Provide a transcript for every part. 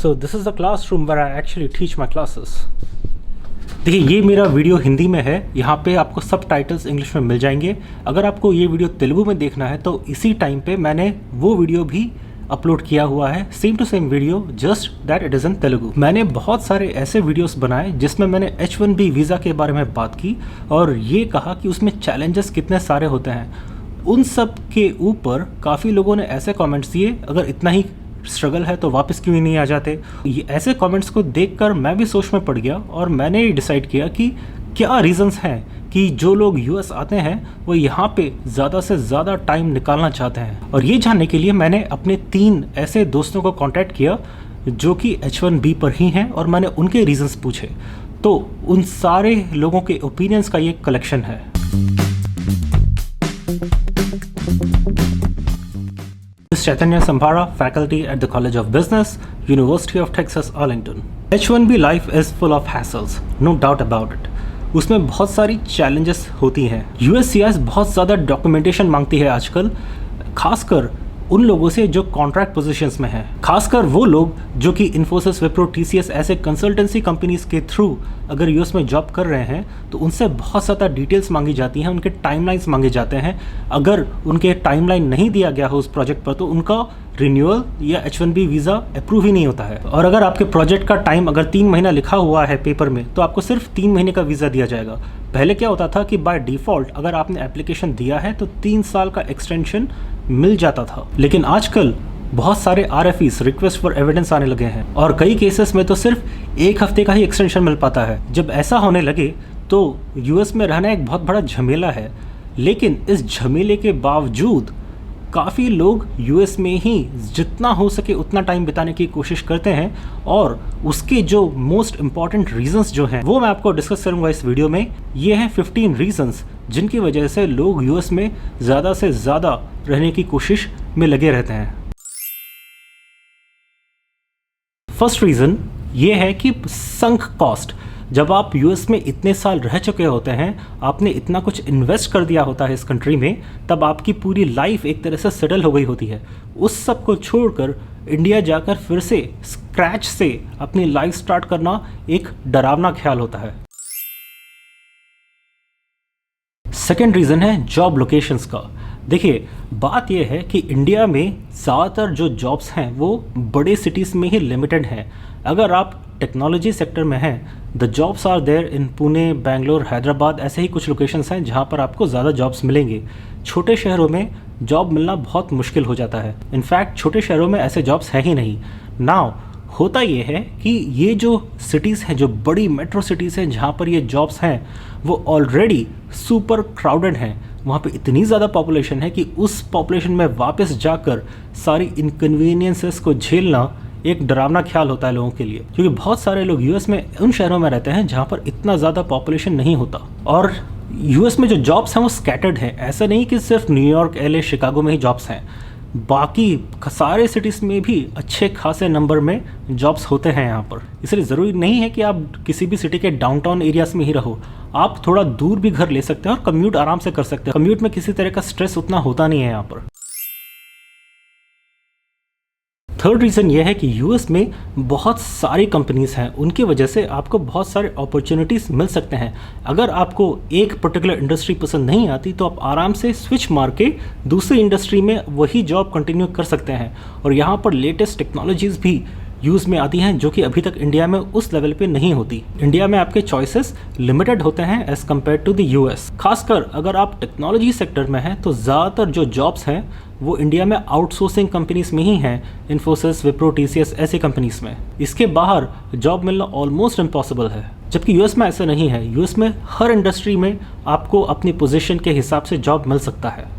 So this is the classroom where I actually teach my classes. देखिए ये मेरा video Hindi में है, यहाँ पे आपको सब टाइटल्स इंग्लिश में मिल जाएंगे। अगर आपको ये वीडियो तेलुगु में देखना है तो इसी टाइम पे मैंने वो वीडियो भी अपलोड किया हुआ है, same to same video, just that it is in Telugu. मैंने बहुत सारे ऐसे वीडियोस बनाए जिसमें मैंने H1B वीज़ा के बारे में बात की और ये कहा कि उसमें चैलेंजेस कितने सारे होते हैं। उन सब के ऊपर काफ़ी लोगों ने ऐसे कमेंट्स दिए, अगर इतना ही स्ट्रगल है तो वापस क्यों नहीं आ जाते। ये ऐसे कमेंट्स को देखकर मैं भी सोच में पड़ गया और मैंने डिसाइड किया कि क्या रीजंस हैं कि जो लोग यूएस आते हैं वो यहाँ पे ज़्यादा से ज़्यादा टाइम निकालना चाहते हैं। और ये जानने के लिए मैंने अपने 3 ऐसे दोस्तों को कांटेक्ट किया जो कि H1B पर ही हैं और मैंने उनके रीजंस पूछे। तो उन सारे लोगों के ओपिनियंस का ये कलेक्शन है। Chaitanya Sambhara, faculty at the College of Business, University of Texas, Arlington. H1B life is full of hassles, no doubt about it. उसमें बहुत सारी challenges होती हैं। USCIS बहुत ज़्यादा डॉक्यूमेंटेशन मांगती है आजकल, खासकर उन लोगों से जो कॉन्ट्रैक्ट पोजीशंस में हैं, खासकर वो लोग जो कि इन्फोसिस, विप्रो, TCS ऐसे कंसल्टेंसी कंपनीज के थ्रू अगर यूएस में जॉब कर रहे हैं तो उनसे बहुत ज़्यादा डिटेल्स मांगी जाती हैं, उनके टाइमलाइंस मांगे जाते हैं। अगर उनके टाइमलाइन नहीं दिया गया हो उस प्रोजेक्ट पर तो उनका रिन्यूअल या H1B वीज़ा अप्रूव ही नहीं होता है। और अगर आपके प्रोजेक्ट का टाइम अगर 3 महीना लिखा हुआ है पेपर में तो आपको सिर्फ 3 महीने का वीज़ा दिया जाएगा। पहले क्या होता था कि बाय डिफ़ॉल्ट अगर आपने एप्लीकेशन दिया है तो 3 साल का एक्सटेंशन मिल जाता था, लेकिन आजकल बहुत सारे RFEs, रिक्वेस्ट फॉर एविडेंस, आने लगे हैं और कई केसेस में तो सिर्फ 1 हफ्ते का ही एक्सटेंशन मिल पाता है। जब ऐसा होने लगे तो यूएस में रहना एक बहुत बड़ा झमेला है, लेकिन इस झमेले के बावजूद काफ़ी लोग यूएस में ही जितना हो सके उतना टाइम बिताने की कोशिश करते हैं और उसके जो मोस्ट इम्पॉर्टेंट रीजंस जो हैं वो मैं आपको डिस्कस करूंगा इस वीडियो में। ये हैं 15 रीजंस जिनकी वजह से लोग यूएस में ज़्यादा से ज़्यादा रहने की कोशिश में लगे रहते हैं। फर्स्ट रीज़न ये है कि संक कॉस्ट। जब आप यूएस में इतने साल रह चुके होते हैं, आपने इतना कुछ इन्वेस्ट कर दिया होता है इस कंट्री में, तब आपकी पूरी लाइफ एक तरह से सेटल हो गई होती है। उस सब को छोड़कर इंडिया जाकर फिर से स्क्रैच से अपनी लाइफ स्टार्ट करना एक डरावना ख्याल होता है। सेकेंड रीज़न है जॉब लोकेशंस का। देखिए बात यह है कि इंडिया में ज़्यादातर जो जॉब्स हैं वो बड़े सिटीज़ में ही लिमिटेड हैं। अगर आप टेक्नोलॉजी सेक्टर में हैं, the jobs are there in Pune, Bangalore, Hyderabad, ऐसे ही कुछ लोकेशंस हैं जहाँ पर आपको ज़्यादा जॉब्स मिलेंगे। छोटे शहरों में जॉब मिलना बहुत मुश्किल हो जाता है। इनफैक्ट छोटे शहरों में ऐसे जॉब्स हैं ही नहीं। नाउ होता ये है कि ये जो सिटीज़ हैं, जो बड़ी मेट्रो सिटीज़ हैं जहाँ पर ये जॉब्स हैं, वो ऑलरेडी सुपर क्राउडेड हैं। वहाँ पे इतनी ज़्यादा पॉपुलेशन है कि उस पॉपुलेशन में वापस जाकर सारी इनकन्वीनियंसेस को झेलना एक डरावना ख्याल होता है लोगों के लिए, क्योंकि बहुत सारे लोग यूएस में उन शहरों में रहते हैं जहाँ पर इतना ज़्यादा पॉपुलेशन नहीं होता। और यूएस में जो जॉब्स हैं वो स्कैटर्ड हैं। ऐसा नहीं कि सिर्फ न्यूयॉर्क, LA, शिकागो में ही जॉब्स हैं, बाकी सारे सिटीज़ में भी अच्छे खासे नंबर में जॉब्स होते हैं यहाँ पर। इसलिए ज़रूरी नहीं है कि आप किसी भी सिटी के डाउनटाउन एरियाज़ में ही रहो, आप थोड़ा दूर भी घर ले सकते हैं और कम्यूट आराम से कर सकते हैं। कम्यूट में किसी तरह का स्ट्रेस उतना होता नहीं है यहाँ पर। थर्ड रीज़न ये है कि यूएस में बहुत सारी कंपनीज़ हैं, उनकी वजह से आपको बहुत सारे अपॉर्चुनिटीज़ मिल सकते हैं। अगर आपको एक पर्टिकुलर इंडस्ट्री पसंद नहीं आती तो आप आराम से स्विच मार के दूसरी इंडस्ट्री में वही जॉब कंटिन्यू कर सकते हैं और यहाँ पर लेटेस्ट टेक्नोलॉजीज़ भी यूज़ में आती हैं जो कि अभी तक इंडिया में उस लेवल पे नहीं होती। इंडिया में आपके चॉइसेस लिमिटेड होते हैं as compared to the US. खासकर अगर आप टेक्नोलॉजी सेक्टर में हैं तो ज़्यादातर जो जॉब्स हैं वो इंडिया में आउटसोर्सिंग कंपनीज में ही हैं, इन्फोसिस, विप्रो, TCS ऐसी कंपनीज में। इसके बाहर जॉब मिलना ऑलमोस्ट इम्पॉसिबल है, जबकि यूएस में ऐसा नहीं है। यूएस में हर इंडस्ट्री में आपको अपनी पोजीशन के हिसाब से जॉब मिल सकता है।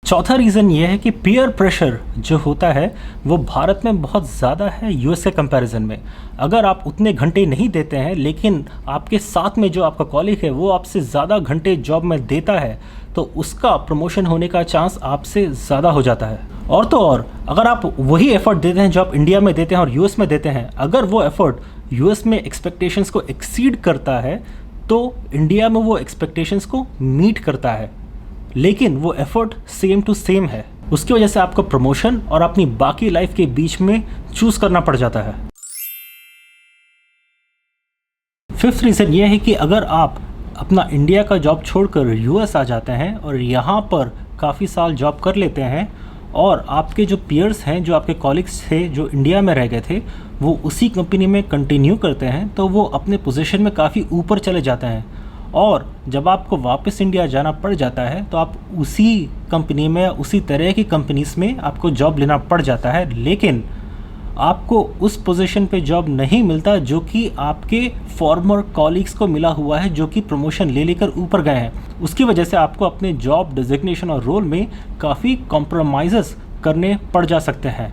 चौथा रीज़न ये है कि पीयर प्रेशर जो होता है वो भारत में बहुत ज़्यादा है यूएस के कंपैरिजन में। अगर आप उतने घंटे नहीं देते हैं लेकिन आपके साथ में जो आपका कॉलीग है वो आपसे ज़्यादा घंटे जॉब में देता है तो उसका प्रमोशन होने का चांस आपसे ज़्यादा हो जाता है। और तो और अगर आप वही एफर्ट देते हैं जो आप इंडिया में देते हैं और यूएस में देते हैं, अगर वो एफर्ट यूएस में एक्सपेक्टेशंस को एक्सीड करता है तो इंडिया में वो एक्सपेक्टेशंस को मीट करता है। लेकिन वो एफर्ट सेम टू सेम है। उसकी वजह से आपको प्रमोशन और अपनी बाकी लाइफ के बीच में चूज करना पड़ जाता है। फिफ्थ रीज़न ये है कि अगर आप अपना इंडिया का जॉब छोड़कर यूएस आ जाते हैं और यहाँ पर काफ़ी साल जॉब कर लेते हैं और आपके जो पीयर्स हैं, जो आपके कॉलिग्स थे जो इंडिया में रह गए थे, वो उसी कंपनी में कंटिन्यू करते हैं, तो वो अपने पोजीशन में काफ़ी ऊपर चले जाते हैं। और जब आपको वापस इंडिया जाना पड़ जाता है तो आप उसी कंपनी में, उसी तरह की कंपनीज़ में आपको जॉब लेना पड़ जाता है, लेकिन आपको उस पोजीशन पे जॉब नहीं मिलता जो कि आपके फॉर्मर कॉलीग्स को मिला हुआ है, जो कि प्रमोशन ले लेकर ऊपर गए हैं। उसकी वजह से आपको अपने जॉब डिजिग्नेशन और रोल में काफ़ी कॉम्प्रोमाइज़ करने पड़ जा सकते हैं।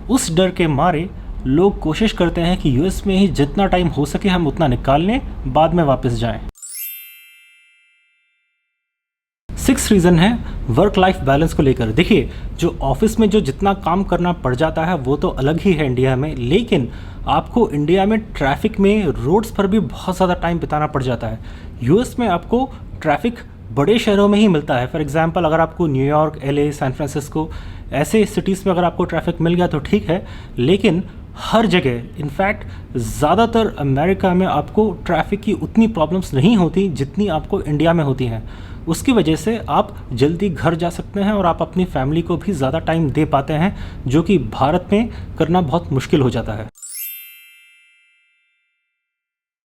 उस डर के मारे लोग कोशिश करते हैं कि यूएस में ही जितना टाइम हो सके हम उतना निकाल लें, बाद में वापस जाएं। सिक्स रीज़न है वर्क लाइफ बैलेंस को लेकर। देखिए, जो ऑफिस में जो जितना काम करना पड़ जाता है वो तो अलग ही है इंडिया में, लेकिन आपको इंडिया में ट्रैफिक में, रोड्स पर भी बहुत ज़्यादा टाइम बिताना पड़ जाता है। यूएस में आपको ट्रैफिक बड़े शहरों में ही मिलता है। फॉर एग्जांपल, अगर आपको न्यूयॉर्क, एलए, सैन फ्रांसिस्को ऐसे सिटीज़ में अगर आपको ट्रैफिक मिल गया तो ठीक है, लेकिन हर जगह, इनफैक्ट ज़्यादातर अमेरिका में आपको ट्रैफिक की उतनी प्रॉब्लम्स नहीं होती जितनी आपको इंडिया में होती हैं। उसकी वजह से आप जल्दी घर जा सकते हैं और आप अपनी फैमिली को भी ज़्यादा टाइम दे पाते हैं, जो कि भारत में करना बहुत मुश्किल हो जाता है।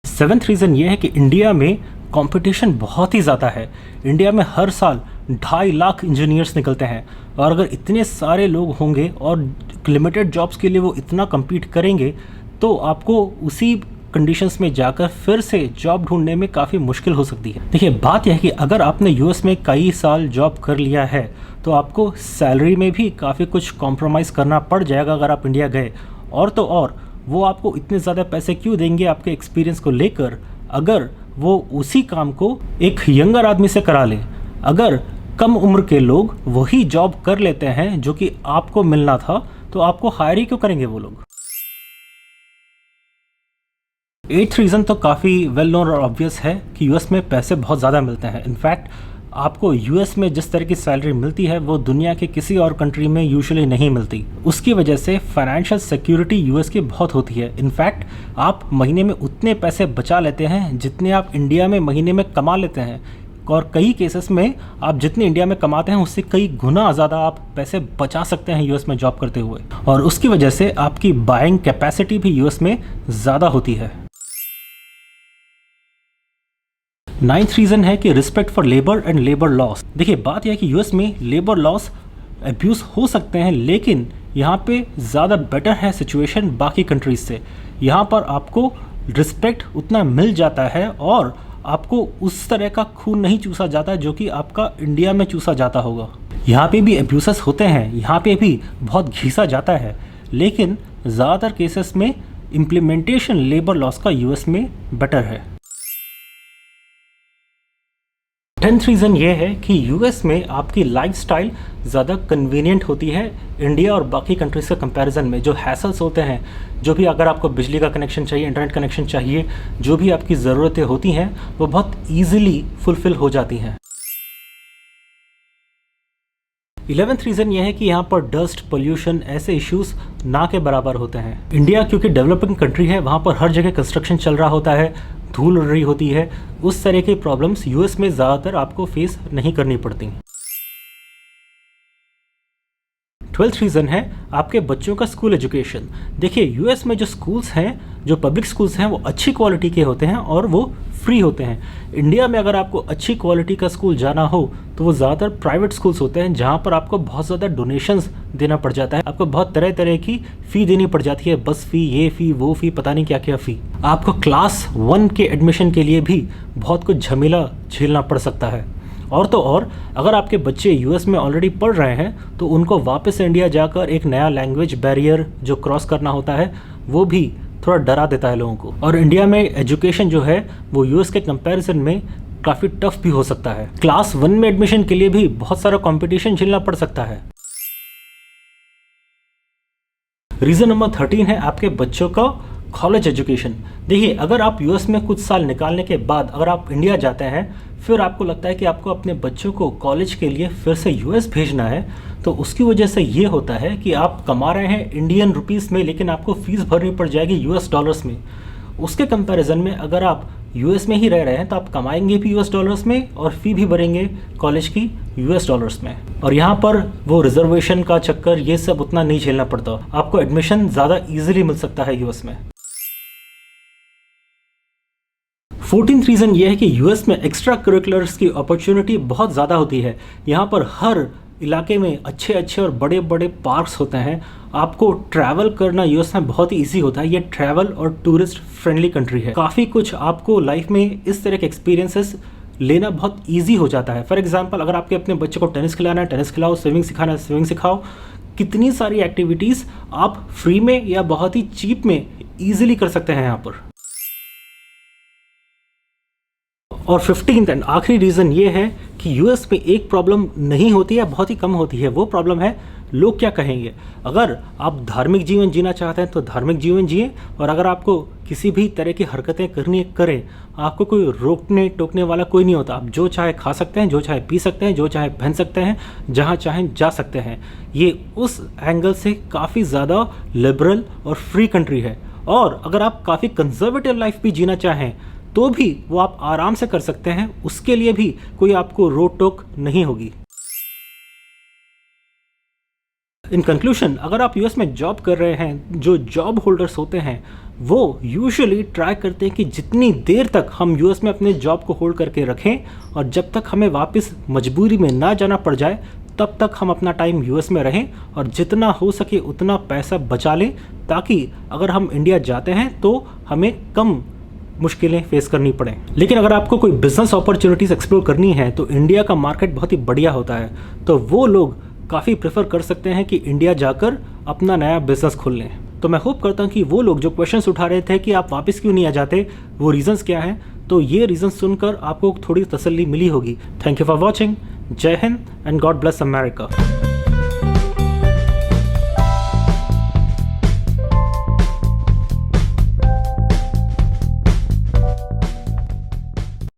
सेवेंथ रीज़न ये है कि इंडिया में कंपटीशन बहुत ही ज़्यादा है। इंडिया में हर साल 2.5 लाख इंजीनियर्स निकलते हैं, और अगर इतने सारे लोग होंगे और लिमिटेड जॉब्स के लिए वो इतना कम्पीट करेंगे, तो आपको उसी कंडीशंस में जाकर फिर से जॉब ढूंढने में काफ़ी मुश्किल हो सकती है। देखिए, बात यह है कि अगर आपने यूएस में कई साल जॉब कर लिया है तो आपको सैलरी में भी काफ़ी कुछ कॉम्प्रोमाइज़ करना पड़ जाएगा अगर आप इंडिया गए। और तो और वो आपको इतने ज़्यादा पैसे क्यों देंगे आपके एक्सपीरियंस को लेकर, अगर वो उसी काम को एक यंगर आदमी से करा लें। अगर कम उम्र के लोग वही जॉब कर लेते हैं जो कि आपको मिलना था, तो आपको हायर ही क्यों करेंगे वो लोग। एट्थ रीज़न तो काफ़ी वेल नोन और ऑब्वियस है कि यूएस में पैसे बहुत ज़्यादा मिलते हैं। इनफैक्ट आपको यूएस में जिस तरह की सैलरी मिलती है वो दुनिया के किसी और कंट्री में यूजुअली नहीं मिलती। उसकी वजह से फाइनेंशियल सिक्योरिटी यूएस की बहुत होती है। इनफैक्ट आप महीने में उतने पैसे बचा लेते हैं जितने आप इंडिया में महीने में कमा लेते हैं, और कई केसेस में आप जितने इंडिया में कमाते हैं उससे कई गुना ज़्यादा आप पैसे बचा सकते हैं यूएस में जॉब करते हुए, और उसकी वजह से आपकी बाइंग कैपेसिटी भी यूएस में ज़्यादा होती है। नाइन्थ रीज़न है कि respect for labour and labour laws. देखिए, बात यह है कि यूएस में लेबर लॉस अब्यूज़ हो सकते हैं, लेकिन यहाँ पे ज़्यादा बेटर है सिचुएशन बाकी कंट्रीज से। यहाँ पर आपको रिस्पेक्ट उतना मिल जाता है और आपको उस तरह का खून नहीं चूसा जाता जो कि आपका इंडिया में चूसा जाता होगा। यहाँ पे भी अब्यूसेस होते हैं, यहाँ पे भी बहुत घिसा जाता है, लेकिन ज़्यादातर केसेस में इम्प्लीमेंटेशन लेबर लॉस का यूएस में बेटर है। 10th रीज़न ये है कि यूएस में आपकी लाइफस्टाइल ज़्यादा कन्वीनियंट होती है इंडिया और बाकी कंट्रीज़ के कंपैरिजन में। जो हैसल्स होते हैं, जो भी अगर आपको बिजली का कनेक्शन चाहिए, इंटरनेट कनेक्शन चाहिए, जो भी आपकी ज़रूरतें होती हैं वो बहुत ईजिली फुलफ़िल हो जाती हैं। 11th रीज़न ये है कि यहाँ पर डस्ट, पोल्यूशन ऐसे इश्यूज़ ना के बराबर होते हैं। इंडिया क्योंकि डेवलपिंग कंट्री है, वहाँ पर हर जगह कंस्ट्रक्शन चल रहा होता है, धूल उड़ रही होती है। उस तरह की प्रॉब्लम्स यूएस में ज़्यादातर आपको फेस नहीं करनी पड़ती। 12th रीज़न है आपके बच्चों का स्कूल एजुकेशन। देखिए, यूएस में जो स्कूल्स हैं, जो पब्लिक स्कूल्स हैं, वो अच्छी क्वालिटी के होते हैं और वो फ्री होते हैं। इंडिया में अगर आपको अच्छी क्वालिटी का स्कूल जाना हो तो वो ज़्यादातर प्राइवेट स्कूल्स होते हैं, जहाँ पर आपको बहुत ज़्यादा डोनेशंस देना पड़ जाता है। आपको बहुत तरह तरह की फ़ी देनी पड़ जाती है, बस फ़ी, ये फ़ी, वो फ़ी, पता नहीं क्या क्या फ़ी। आपको क्लास 1 के एडमिशन के लिए भी बहुत कुछ झमेला झेलना पड़ सकता है। और तो और अगर आपके बच्चे यूएस में ऑलरेडी पढ़ रहे हैं तो उनको वापस इंडिया जाकर एक नया लैंग्वेज बैरियर जो क्रॉस करना होता है वो भी थोड़ा डरा देता है लोगों को। और इंडिया में एजुकेशन जो है वो यूएस के कंपैरिजन में काफ़ी टफ भी हो सकता है। क्लास 1 में एडमिशन के लिए भी बहुत सारा कंपटीशन झेलना पड़ सकता है। रीज़न नंबर 13 है आपके बच्चों का कॉलेज एजुकेशन। देखिए, अगर आप यूएस में कुछ साल निकालने के बाद अगर आप इंडिया जाते हैं, फिर आपको लगता है कि आपको अपने बच्चों को कॉलेज के लिए फिर से यूएस भेजना है, तो उसकी वजह से ये होता है कि आप कमा रहे हैं इंडियन रुपीस में, लेकिन आपको फीस भरनी पड़ जाएगी यूएस डॉलर्स में। उसके कंपैरिजन में अगर आप यूएस में ही रह रहे हैं तो आप कमाएंगे भी यूएस डॉलर्स में और फी भी भरेंगे कॉलेज की यूएस डॉलर्स में। और यहाँ पर वो रिजर्वेशन का चक्कर ये सब उतना नहीं झेलना पड़ता, आपको एडमिशन ज़्यादा इजीली मिल सकता है यूएस में। 14th रीज़न ये है कि यूएस में एक्स्ट्रा करिकुलर्स की अपॉर्चुनिटी बहुत ज़्यादा होती है। यहाँ पर हर इलाके में अच्छे अच्छे और बड़े बड़े पार्क्स होते हैं। आपको ट्रैवल करना यूएस में बहुत ही ईजी होता है। ये ट्रैवल और टूरिस्ट फ्रेंडली कंट्री है। काफ़ी कुछ आपको लाइफ में इस तरह के एक्सपीरियंसेस लेना बहुत ईजी हो जाता है। फॉर एग्जांपल, अगर आपके अपने बच्चे को टेनिस खिलाना है, टेनिस खिलाओ, स्विमिंग सिखाना है, स्विमिंग सिखाओ। कितनी सारी एक्टिविटीज़ आप फ्री में या बहुत ही चीप में ईजिली कर सकते हैं यहाँ पर। और 15th एंड आखिरी रीज़न ये है कि यूएस में एक प्रॉब्लम नहीं होती है, बहुत ही कम होती है। वो प्रॉब्लम है लोग क्या कहेंगे। अगर आप धार्मिक जीवन जीना चाहते हैं तो धार्मिक जीवन जिए, और अगर आपको किसी भी तरह की हरकतें करनी करें, आपको कोई रोकने टोकने वाला कोई नहीं होता। आप जो चाहे खा सकते हैं, जो चाहे पी सकते हैं, जो चाहे पहन सकते हैं, जहाँ चाहें जा सकते हैं। ये उस एंगल से काफ़ी ज़्यादा लिबरल और फ्री कंट्री है। और अगर आप काफ़ी कंजर्वेटिव लाइफ भी जीना चाहें तो भी वो आप आराम से कर सकते हैं, उसके लिए भी कोई आपको रोक टोक नहीं होगी। इन कंक्लूजन, अगर आप यूएस में जॉब कर रहे हैं, जो जॉब होल्डर्स होते हैं वो यूजुअली ट्राई करते हैं कि जितनी देर तक हम यूएस में अपने जॉब को होल्ड करके रखें और जब तक हमें वापस मजबूरी में ना जाना पड़ जाए, तब तक हम अपना टाइम यूएस में रहें और जितना हो सके उतना पैसा बचा लें, ताकि अगर हम इंडिया जाते हैं तो हमें कम मुश्किलें फेस करनी पड़े। लेकिन अगर आपको कोई बिजनेस अपॉर्चुनिटीज़ एक्सप्लोर करनी है तो इंडिया का मार्केट बहुत ही बढ़िया होता है, तो वो लोग काफ़ी प्रेफर कर सकते हैं कि इंडिया जाकर अपना नया बिजनेस खोल लें। तो मैं होप करता हूँ कि वो लोग जो क्वेश्चंस उठा रहे थे कि आप वापस क्यों नहीं आ जाते, वो रीजंस क्या हैं, तो ये रीजंस सुनकर आपको थोड़ी तसल्ली मिली होगी। Thank you for watching. Jai Hind and God bless America.